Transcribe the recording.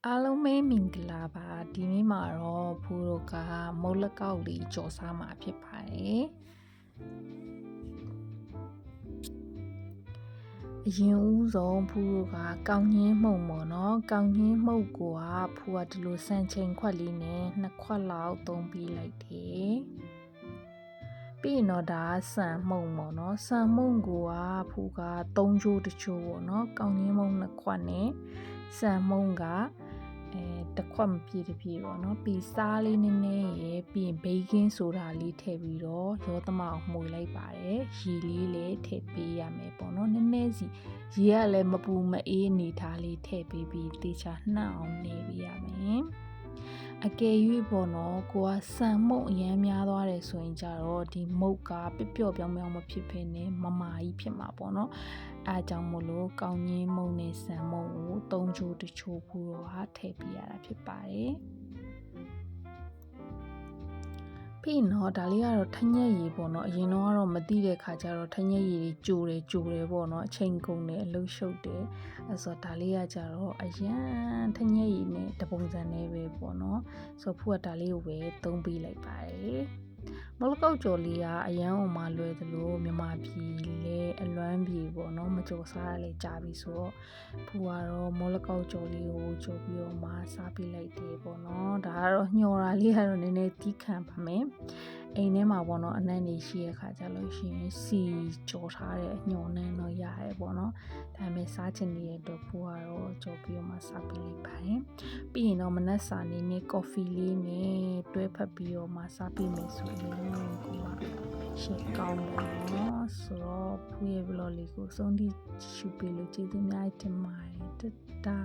အားလုံးပဲမင်္ဂလာပါဒီနေ့မှာတော့ဖူတို့ကမုတ်လက်ကောက်လေးကြော်စားမှာဖြစ်ပါတယ်အရင်ဦးဆုံးဖူတို့ကကောင်းကြီးမှုန့်ပေါ့နော်ကောင်းကြီးမှုန့်ကိုကဖူကဒီလိုစံချိန်ခွက်လေးနဲ့2ခွက်လောက်သုံးပြီးလိုက်တယ်ပြီးရင်တော့ဒါဆန်မှုန့်ပေါ့နော်ဆန်မှုန့်ကိုကဖူက3ချိုးတချိုးပေါ့နော်ကောင်းကြီးမှုန့်2ခွက်နဲ့ဆန်မှုန့်ကတစ်ခွက်မပြည့်တပြည့်ပေါ့နော်ပြီးစားလေးနည်းနည်းရယ်ပြီးရင်ဘေးကင်းဆိုတာလေးထည့်ပြီးတော့ရောသမအောင်မှုန်လိုက်ပါတယ်ရေလေးလည်းထည့်ပေးရမယ်ပေါ့နော်နည်းနည်းစီရေကလည်းမပူမအေးအနေထားလေးထည့်ပေးပြီးတေချာနှံ့အောင်နေပေးရမယ်အကယ်၍ပေါ့နော်ကိုကဆန်မုံအရမ်းများသွားတယ်ဆိုရင်ကြတော့ဒီမုတ်ကပျော့ပြောင်းပြောင်းမဖြစ်ဖ ೇನೆ မမာကြီးဖြစ်မှာပေါ့နော်အားကြောင့်မို့လို့ကောင်းကြီးမုံနဲ့ဆန်မုံကို3ချိုးတချိုးဖို့တော့ဟာထည့်ပြရတာဖြစ်ပါတယ်ပြီးတော့ဒါလေးကတော့ထညက်ရည်ပေါ့နော်အရင်တော့မသိတဲ့ခါကျတော့ထညက်ရည်ကြိုတယ်ပေါ့နော်အချိန်ကုန်တယ်အလုရှုပ်တယ်အဲဆိုဒါလေးကကြတော့အရန်ထညက်ရည်နဲ့တပုံစံနဲ့ပဲပေါ့နော်ဆိုဖူကဒါလေးကိုပဲသုံးပေးလိုက်ပါတယ်မလကောက်ကြော်လေးကအရန်အောင်မလွယ်သလိုမြန်မာပြည်လဲအလွမ်းပြေပေါ့နော်မကြော်စားရလဲကြာပြီဆိုတော့ဖူကတော့မလကောက်ကြော်လေးကိုကြော်ပြီးတော့မှစားပေးလိုက်တယ်ပေါ့နော်ဒါကတော့ညှော်တာလေးကတော့နည်းနည်းတီးခံပါမယ်အိမ်ထဲမှာပေါ့နော်အနံ့နေရှိရခါကြလို့ရှိရင်စီကြော်ထားတဲ့ညှော်နှမ်းတော့ရတယ်ပေါ့နော်ဒါပေမဲ့စားချင်တဲ့အတွက်ဖူကတော့ကြော်ပြီးတော့မှစားပေးလိုက်ပါတယ်ပြီးရင်တော့မနက်စာနေနဲ့ကော်ဖီလေးနဲ့တွဲဖက်ပြီးတော့မှစားပေးမယ်ဆိုရင်ကိုကရှေ့ကောင်းပါတော့ဆိုတော့ဖူရဲ့ vlog လေးကိုဆုံးထိရှုပေးလို့ကျေးဇူးများတင်ပါတယ်တတာ